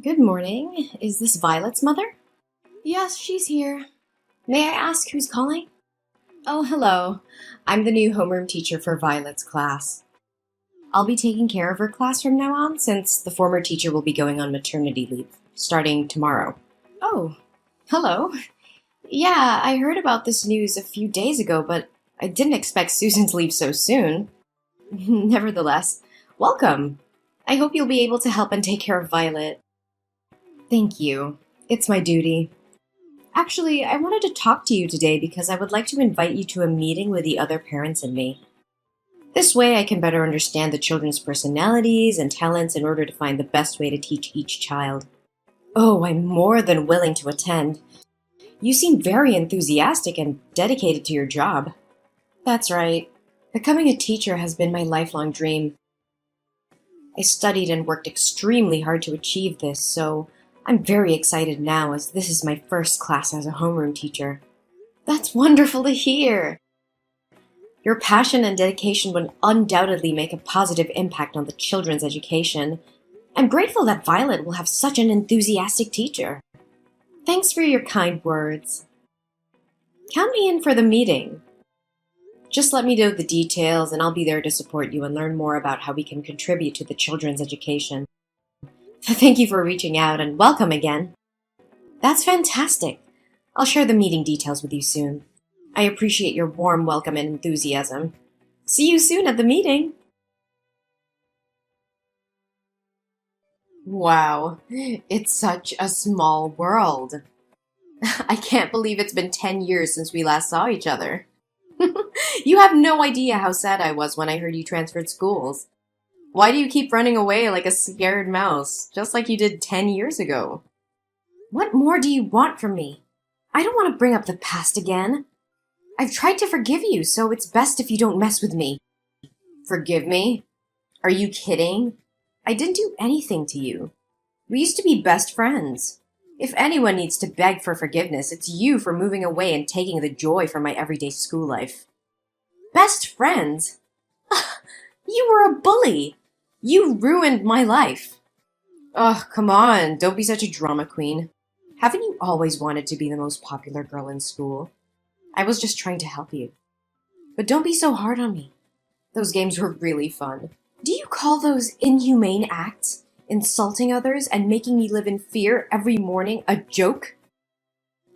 Good morning. Is this Violet's mother? Yes, she's here. May I ask who's calling? Oh, hello. I'm the new homeroom teacher for Violet's class. I'll be taking care of her class from now on since the former teacher will be going on maternity leave, starting tomorrow. Oh, hello. Yeah, I heard about this news a few days ago, but I didn't expect Susan to leave so soon. Nevertheless, welcome. I hope you'll be able to help and take care of Violet. Thank you. It's my duty. Actually, I wanted to talk to you today because I would like to invite you to a meeting with the other parents and me. This way I can better understand the children's personalities and talents in order to find the best way to teach each child. Oh, I'm more than willing to attend. You seem very enthusiastic and dedicated to your job. That's right. Becoming a teacher has been my lifelong dream. I studied and worked extremely hard to achieve this, so I'm very excited now as this is my first class as a homeroom teacher. That's wonderful to hear! Your passion and dedication would undoubtedly make a positive impact on the children's education. I'm grateful that Violet will have such an enthusiastic teacher. Thanks for your kind words. Count me in for the meeting. Just let me know the details and I'll be there to support you and learn more about how we can contribute to the children's education. Thank you for reaching out and welcome again. That's fantastic. I'll share the meeting details with you soon. I appreciate your warm welcome and enthusiasm. See you soon at the meeting. Wow, it's such a small world. I can't believe it's been 10 years since we last saw each other. You have no idea how sad I was when I heard you transferred schools. Why do you keep running away like a scared mouse, just like you did 10 years ago? What more do you want from me? I don't want to bring up the past again. I've tried to forgive you, so it's best if you don't mess with me. Forgive me? Are you kidding? I didn't do anything to you. We used to be best friends. If anyone needs to beg for forgiveness, it's you for moving away and taking the joy from my everyday school life. Best friends? You were a bully. You ruined my life. Ugh, come on, don't be such a drama queen. Haven't you always wanted to be the most popular girl in school? I was just trying to help you. But don't be so hard on me. Those games were really fun. Do you call those inhumane acts, insulting others and making me live in fear every morning, a joke?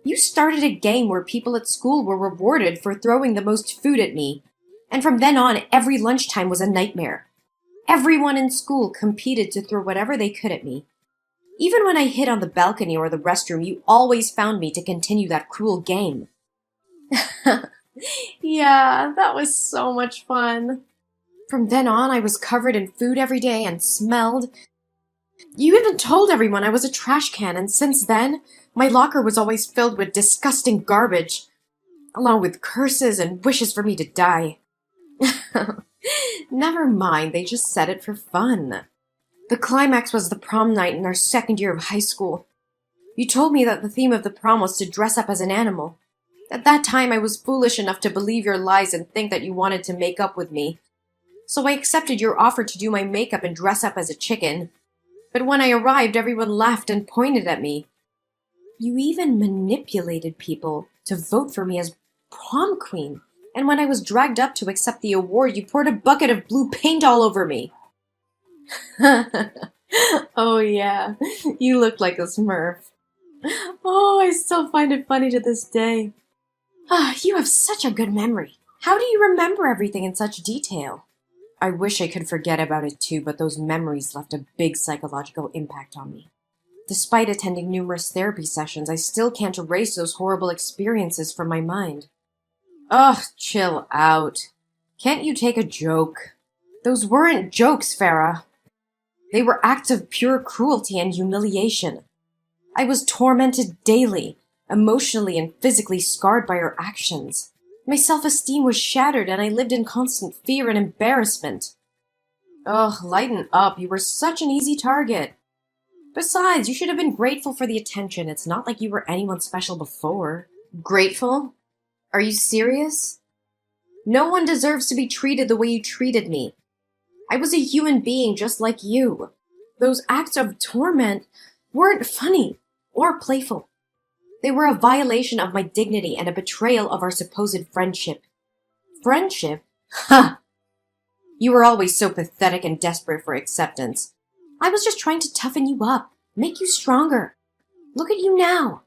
You started a game where people at school were rewarded for throwing the most food at me, and from then on, every lunchtime was a nightmare. Everyone in school competed to throw whatever they could at me. Even when I hid on the balcony or the restroom, you always found me to continue that cruel game. Yeah, that was so much fun. From then on, I was covered in food every day and smelled. You even told everyone I was a trash can, and since then, my locker was always filled with disgusting garbage, along with curses and wishes for me to die. Never mind, they just said it for fun. The climax was the prom night in our second year of high school. You told me that the theme of the prom was to dress up as an animal. At that time, I was foolish enough to believe your lies and think that you wanted to make up with me. So I accepted your offer to do my makeup and dress up as a chicken. But when I arrived, everyone laughed and pointed at me. You even manipulated people to vote for me as prom queen. And when I was dragged up to accept the award, you poured a bucket of blue paint all over me. Oh yeah, you look like a Smurf. Oh, I still find it funny to this day. You have such a good memory. How do you remember everything in such detail? I wish I could forget about it too, but those memories left a big psychological impact on me. Despite attending numerous therapy sessions, I still can't erase those horrible experiences from my mind. Ugh, chill out. Can't you take a joke? Those weren't jokes, Farah. They were acts of pure cruelty and humiliation. I was tormented daily, emotionally and physically scarred by her actions. My self-esteem was shattered and I lived in constant fear and embarrassment. Ugh, lighten up. You were such an easy target. Besides, you should have been grateful for the attention. It's not like you were anyone special before. Grateful? Are you serious? No one deserves to be treated the way you treated me. I was a human being just like you. Those acts of torment, weren't funny or playful. They were a violation of my dignity and a betrayal of our supposed friendship. Friendship? Ha! You were always so pathetic and desperate for acceptance. I was just trying to toughen you up, make you stronger. Look at you now.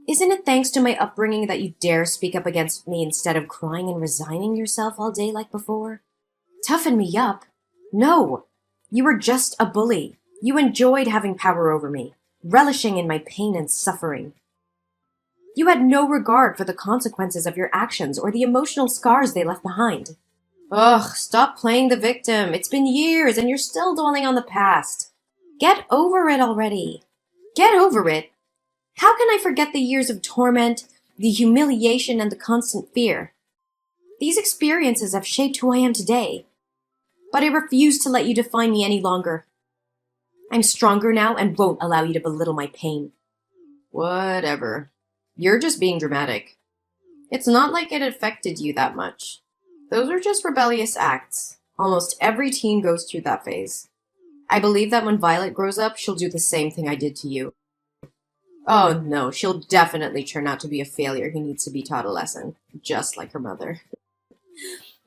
Isn't it thanks to my upbringing that you dare speak up against me instead of crying and resigning yourself all day like before? Toughen me up? No. You were just a bully. You enjoyed having power over me, relishing in my pain and suffering. You had no regard for the consequences of your actions or the emotional scars they left behind. Ugh, stop playing the victim. It's been years and you're still dwelling on the past. Get over it already. Get over it. How can I forget the years of torment, the humiliation, and the constant fear? These experiences have shaped who I am today. But I refuse to let you define me any longer. I'm stronger now and won't allow you to belittle my pain. Whatever. You're just being dramatic. It's not like it affected you that much. Those are just rebellious acts. Almost every teen goes through that phase. I believe that when Violet grows up, she'll do the same thing I did to you. Oh no, she'll definitely turn out to be a failure who needs to be taught a lesson, just like her mother.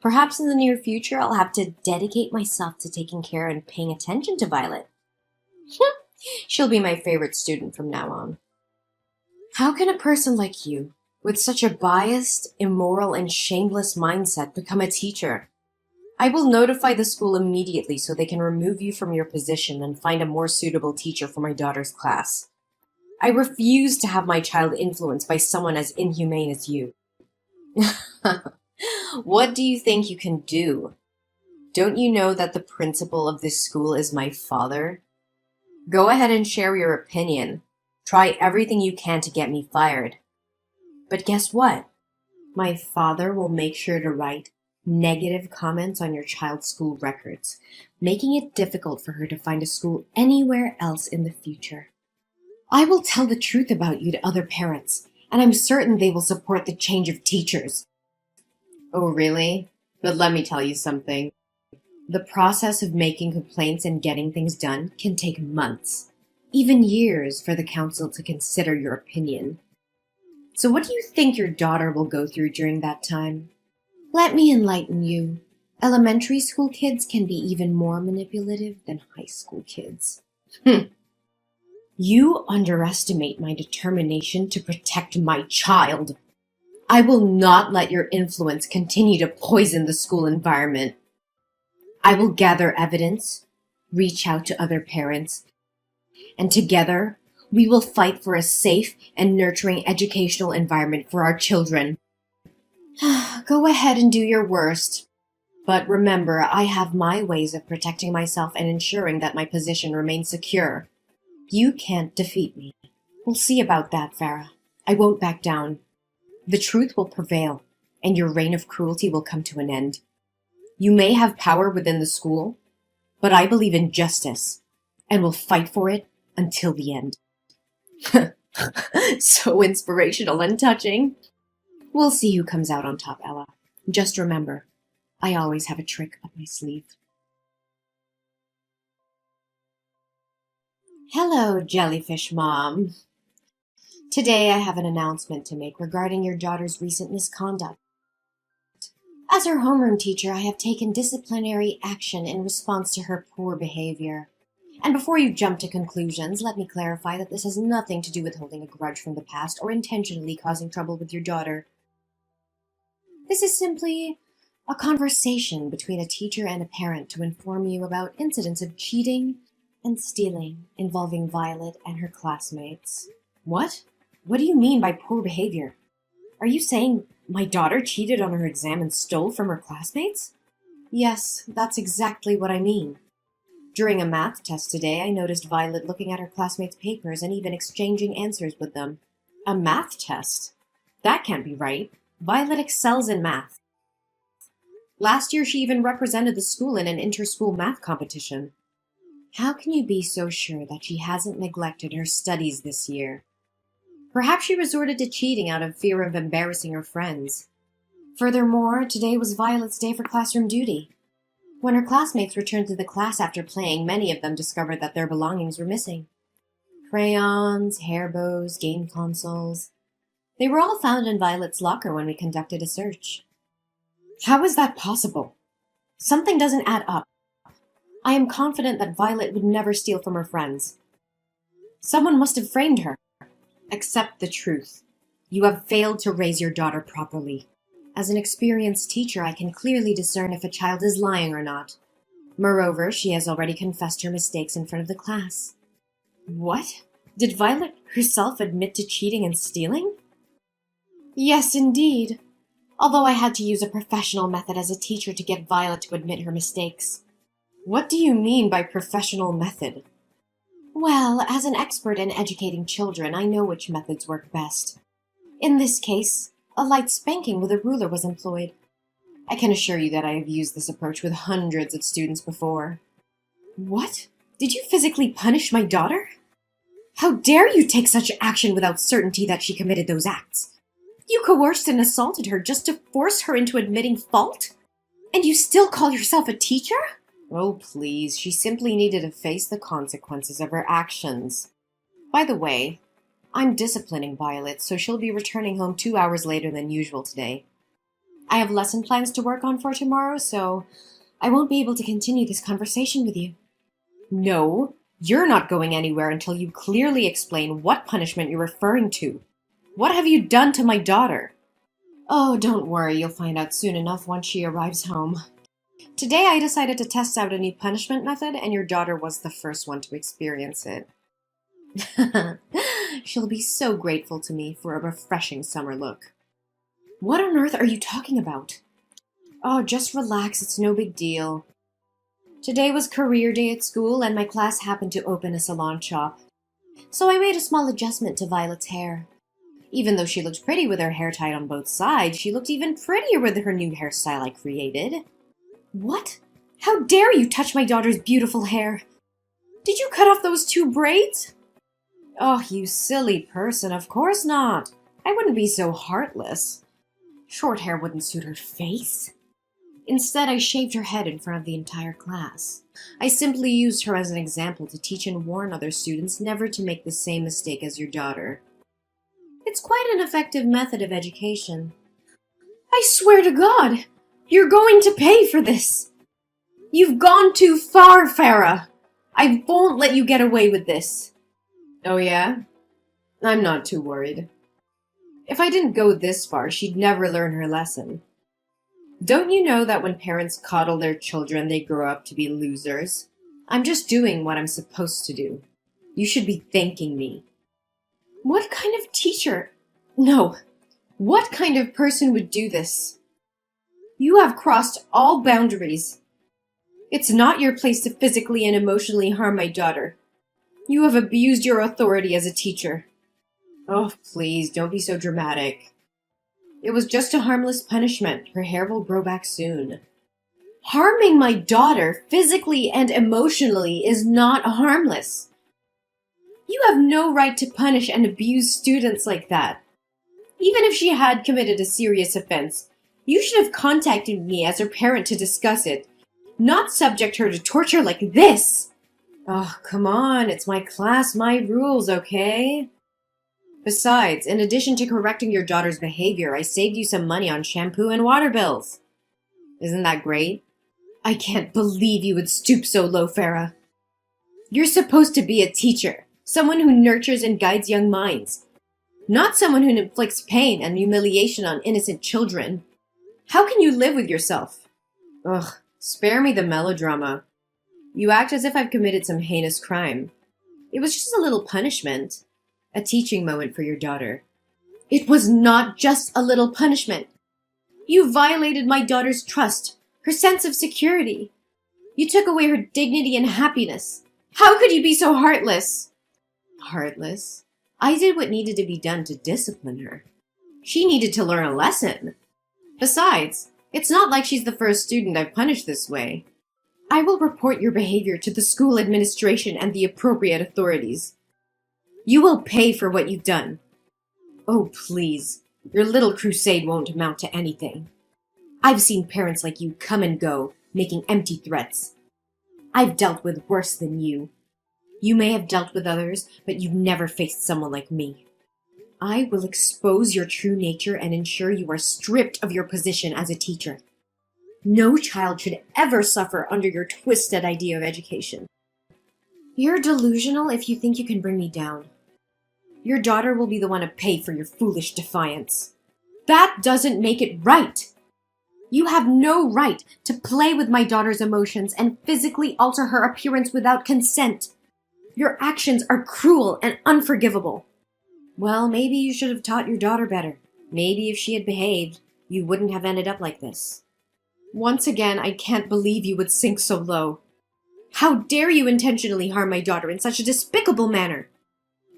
Perhaps in the near future, I'll have to dedicate myself to taking care and paying attention to Violet. She'll be my favorite student from now on. How can a person like you, with such a biased, immoral, and shameless mindset, become a teacher? I will notify the school immediately so they can remove you from your position and find a more suitable teacher for my daughter's class. I refuse to have my child influenced by someone as inhumane as you. What do you think you can do? Don't you know that the principal of this school is my father? Go ahead and share your opinion. Try everything you can to get me fired. But guess what? My father will make sure to write negative comments on your child's school records, making it difficult for her to find a school anywhere else in the future. I will tell the truth about you to other parents, and I'm certain they will support the change of teachers. Oh, really? But let me tell you something. The process of making complaints and getting things done can take months, even years, for the council to consider your opinion. So what do you think your daughter will go through during that time? Let me enlighten you. Elementary school kids can be even more manipulative than high school kids. You underestimate my determination to protect my child. I will not let your influence continue to poison the school environment. I will gather evidence, reach out to other parents, and together we will fight for a safe and nurturing educational environment for our children. Go ahead and do your worst. But remember, I have my ways of protecting myself and ensuring that my position remains secure. You can't defeat me. We'll see about that, Farah. I won't back down. The truth will prevail, and your reign of cruelty will come to an end. You may have power within the school, but I believe in justice, and will fight for it until the end. So inspirational and touching. We'll see who comes out on top, Ella. Just remember, I always have a trick up my sleeve. Hello, Jellyfish Mom. Today I have an announcement to make regarding your daughter's recent misconduct. As her homeroom teacher, I have taken disciplinary action in response to her poor behavior. And before you jump to conclusions, let me clarify that this has nothing to do with holding a grudge from the past or intentionally causing trouble with your daughter. This is simply a conversation between a teacher and a parent to inform you about incidents of cheating and stealing involving Violet and her classmates. What? What do you mean by poor behavior? Are you saying my daughter cheated on her exam and stole from her classmates? Yes, that's exactly what I mean. During a math test today, I noticed Violet looking at her classmates' papers and even exchanging answers with them. A math test? That can't be right. Violet excels in math. Last year, she even represented the school in an inter-school math competition. How can you be so sure that she hasn't neglected her studies this year? Perhaps she resorted to cheating out of fear of embarrassing her friends. Furthermore, today was Violet's day for classroom duty. When her classmates returned to the class after playing, many of them discovered that their belongings were missing. crayons, hair bows, game consoles. They were all found in Violet's locker when we conducted a search. How is that possible? Something doesn't add up. I am confident that Violet would never steal from her friends. Someone must have framed her. Accept the truth. You have failed to raise your daughter properly. As an experienced teacher, I can clearly discern if a child is lying or not. Moreover, she has already confessed her mistakes in front of the class. What? Did Violet herself admit to cheating and stealing? Yes, indeed. Although I had to use a professional method as a teacher to get Violet to admit her mistakes. What do you mean by professional method? Well, as an expert in educating children, I know which methods work best. In this case, a light spanking with a ruler was employed. I can assure you that I have used this approach with hundreds of students before. What? Did you physically punish my daughter? How dare you take such action without certainty that she committed those acts? You coerced and assaulted her just to force her into admitting fault? And you still call yourself a teacher? Oh, please, she simply needed to face the consequences of her actions. By the way, I'm disciplining Violet, so she'll be returning home 2 hours later than usual today. I have lesson plans to work on for tomorrow, so I won't be able to continue this conversation with you. No, you're not going anywhere until you clearly explain what punishment you're referring to. What have you done to my daughter? Oh, don't worry, you'll find out soon enough once she arrives home. Today I decided to test out a new punishment method, and your daughter was the first one to experience it. She'll be so grateful to me for a refreshing summer look. What on earth are you talking about? Oh, just relax, it's no big deal. Today was career day at school, and my class happened to open a salon shop. So I made a small adjustment to Violet's hair. Even though she looked pretty with her hair tied on both sides, she looked even prettier with her new hairstyle I created. What? How dare you touch my daughter's beautiful hair? Did you cut off those 2 braids? Oh, you silly person, of course not. I wouldn't be so heartless. Short hair wouldn't suit her face. Instead, I shaved her head in front of the entire class. I simply used her as an example to teach and warn other students never to make the same mistake as your daughter. It's quite an effective method of education. I swear to God, you're going to pay for this. You've gone too far, Farah. I won't let you get away with this. Oh yeah? I'm not too worried. If I didn't go this far, she'd never learn her lesson. Don't you know that when parents coddle their children, they grow up to be losers? I'm just doing what I'm supposed to do. You should be thanking me. What kind of teacher? No. What kind of person would do this? You have crossed all boundaries. It's not your place to physically and emotionally harm my daughter. You have abused your authority as a teacher. Oh, please, don't be so dramatic. It was just a harmless punishment. Her hair will grow back soon. Harming my daughter physically and emotionally is not harmless. You have no right to punish and abuse students like that. Even if she had committed a serious offense, you should have contacted me as her parent to discuss it, not subject her to torture like this. Oh, come on, it's my class, my rules, okay? Besides, in addition to correcting your daughter's behavior, I saved you some money on shampoo and water bills. Isn't that great? I can't believe you would stoop so low, Farah. You're supposed to be a teacher. Someone who nurtures and guides young minds. Not someone who inflicts pain and humiliation on innocent children. How can you live with yourself? Ugh, spare me the melodrama. You act as if I've committed some heinous crime. It was just a little punishment. A teaching moment for your daughter. It was not just a little punishment. You violated my daughter's trust, her sense of security. You took away her dignity and happiness. How could you be so heartless? Heartless? I did what needed to be done to discipline her. She needed to learn a lesson. Besides, it's not like she's the first student I've punished this way. I will report your behavior to the school administration and the appropriate authorities. You will pay for what you've done. Oh, please. Your little crusade won't amount to anything. I've seen parents like you come and go, making empty threats. I've dealt with worse than you. You may have dealt with others, but you've never faced someone like me. I will expose your true nature and ensure you are stripped of your position as a teacher. No child should ever suffer under your twisted idea of education. You're delusional if you think you can bring me down. Your daughter will be the one to pay for your foolish defiance. That doesn't make it right! You have no right to play with my daughter's emotions and physically alter her appearance without consent. Your actions are cruel and unforgivable. Well, maybe you should have taught your daughter better. Maybe if she had behaved, you wouldn't have ended up like this. Once again, I can't believe you would sink so low. How dare you intentionally harm my daughter in such a despicable manner?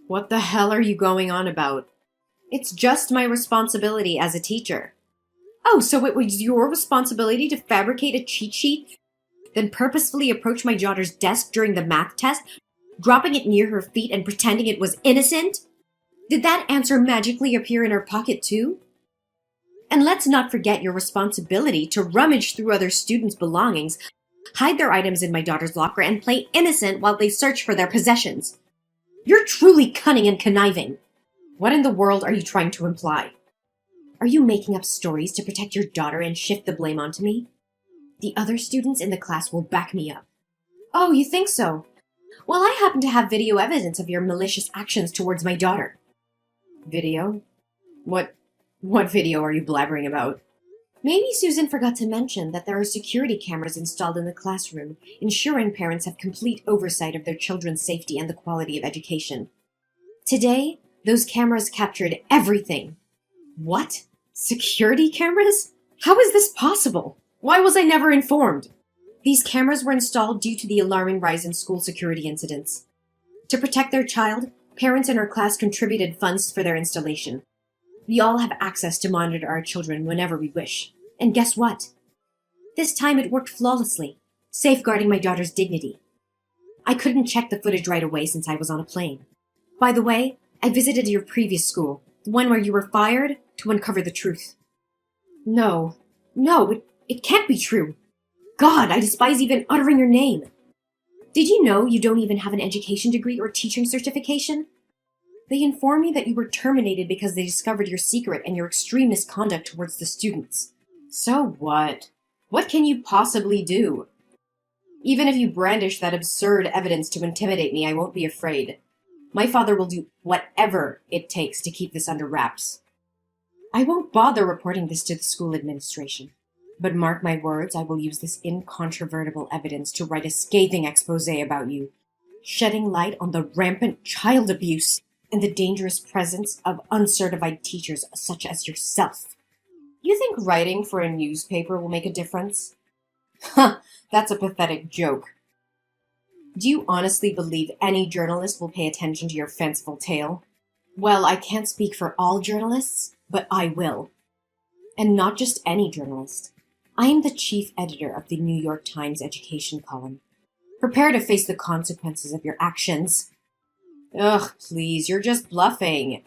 What the hell are you going on about? It's just my responsibility as a teacher. Oh, so it was your responsibility to fabricate a cheat sheet, then purposefully approach my daughter's desk during the math test, dropping it near her feet and pretending it was innocent? Did that answer magically appear in her pocket too? And let's not forget your responsibility to rummage through other students' belongings, hide their items in my daughter's locker, and play innocent while they search for their possessions. You're truly cunning and conniving. What in the world are you trying to imply? Are you making up stories to protect your daughter and shift the blame onto me? The other students in the class will back me up. Oh, you think so? Well, I happen to have video evidence of your malicious actions towards my daughter. Video? What video are you blabbering about? Maybe Susan forgot to mention that there are security cameras installed in the classroom, ensuring parents have complete oversight of their children's safety and the quality of education. Today, those cameras captured everything. What? Security cameras? How is this possible? Why was I never informed? These cameras were installed due to the alarming rise in school security incidents. To protect their child, parents in our class contributed funds for their installation. We all have access to monitor our children whenever we wish. And guess what? This time it worked flawlessly, safeguarding my daughter's dignity. I couldn't check the footage right away since I was on a plane. By the way, I visited your previous school, the one where you were fired, to uncover the truth. No, it can't be true. God, I despise even uttering your name. Did you know you don't even have an education degree or teaching certification? They informed me that you were terminated because they discovered your secret and your extreme misconduct towards the students. So what? What can you possibly do? Even if you brandish that absurd evidence to intimidate me, I won't be afraid. My father will do whatever it takes to keep this under wraps. I won't bother reporting this to the school administration. But mark my words, I will use this incontrovertible evidence to write a scathing exposé about you, shedding light on the rampant child abuse and the dangerous presence of uncertified teachers such as yourself. You think writing for a newspaper will make a difference? Huh, that's a pathetic joke. Do you honestly believe any journalist will pay attention to your fanciful tale? Well, I can't speak for all journalists, but I will. And not just any journalist. I am the chief editor of the New York Times education column. Prepare to face the consequences of your actions. Ugh, please, you're just bluffing.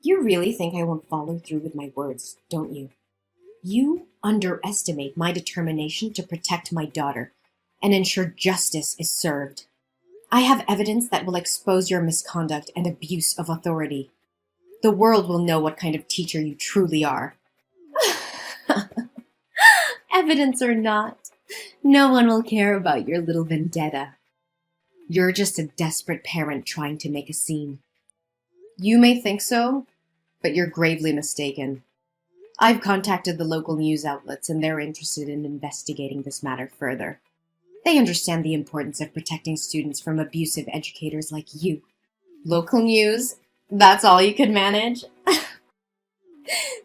You really think I won't follow through with my words, don't you? You underestimate my determination to protect my daughter and ensure justice is served. I have evidence that will expose your misconduct and abuse of authority. The world will know what kind of teacher you truly are. Evidence or not, no one will care about your little vendetta. You're just a desperate parent trying to make a scene. You may think so, but you're gravely mistaken. I've contacted the local news outlets and they're interested in investigating this matter further. They understand the importance of protecting students from abusive educators like you. Local news? That's all you could manage?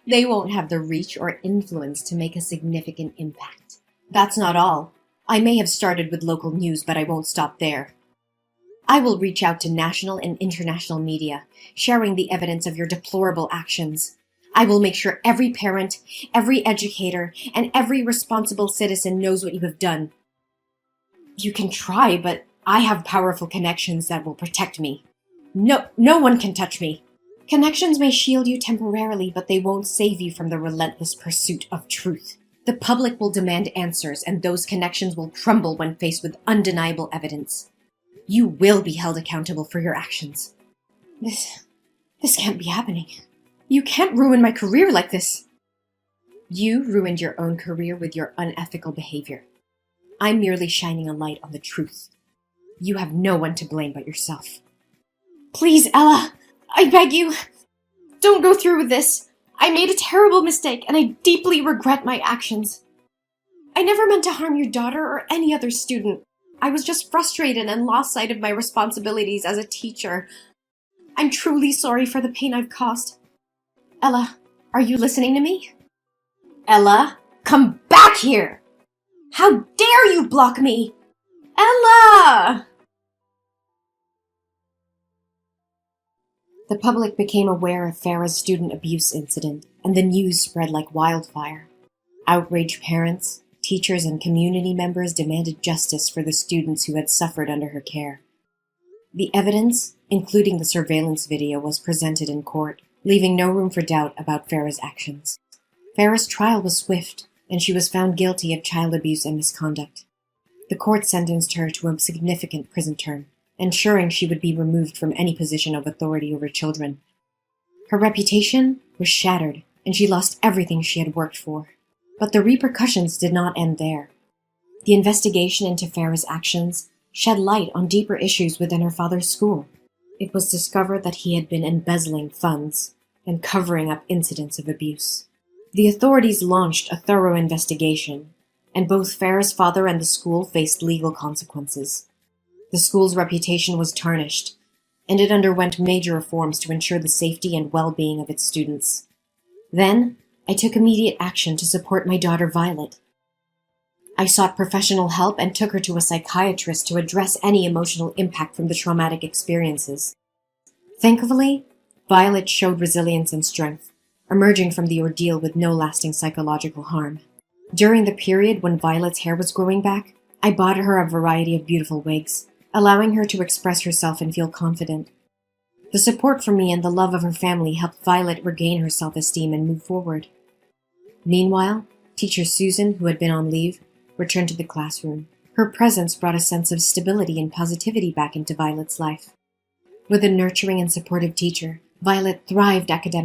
They won't have the reach or influence to make a significant impact. That's not all. I may have started with local news, but I won't stop there. I will reach out to national and international media, sharing the evidence of your deplorable actions. I will make sure every parent, every educator, and every responsible citizen knows what you have done. You can try, but I have powerful connections that will protect me. No one can touch me. Connections may shield you temporarily, but they won't save you from the relentless pursuit of truth. The public will demand answers, and those connections will crumble when faced with undeniable evidence. You will be held accountable for your actions. This can't be happening. You can't ruin my career like this. You ruined your own career with your unethical behavior. I'm merely shining a light on the truth. You have no one to blame but yourself. Please, Ella, I beg you, don't go through with this. I made a terrible mistake, and I deeply regret my actions. I never meant to harm your daughter or any other student. I was just frustrated and lost sight of my responsibilities as a teacher. I'm truly sorry for the pain I've caused. Ella, are you listening to me? Ella, come back here! How dare you block me? Ella! The public became aware of Farah's student abuse incident, and the news spread like wildfire. Outraged parents, teachers, and community members demanded justice for the students who had suffered under her care. The evidence, including the surveillance video, was presented in court, leaving no room for doubt about Farah's actions. Farah's trial was swift, and she was found guilty of child abuse and misconduct. The court sentenced her to a significant prison term, ensuring she would be removed from any position of authority over children. Her reputation was shattered, and she lost everything she had worked for. But the repercussions did not end there. The investigation into Farah's actions shed light on deeper issues within her father's school. It was discovered that he had been embezzling funds and covering up incidents of abuse. The authorities launched a thorough investigation, and both Farah's father and the school faced legal consequences. The school's reputation was tarnished, and it underwent major reforms to ensure the safety and well-being of its students. Then, I took immediate action to support my daughter Violet. I sought professional help and took her to a psychiatrist to address any emotional impact from the traumatic experiences. Thankfully, Violet showed resilience and strength, emerging from the ordeal with no lasting psychological harm. During the period when Violet's hair was growing back, I bought her a variety of beautiful wigs, allowing her to express herself and feel confident. The support from me and the love of her family helped Violet regain her self-esteem and move forward. Meanwhile, teacher Susan, who had been on leave, returned to the classroom. Her presence brought a sense of stability and positivity back into Violet's life. With a nurturing and supportive teacher, Violet thrived academically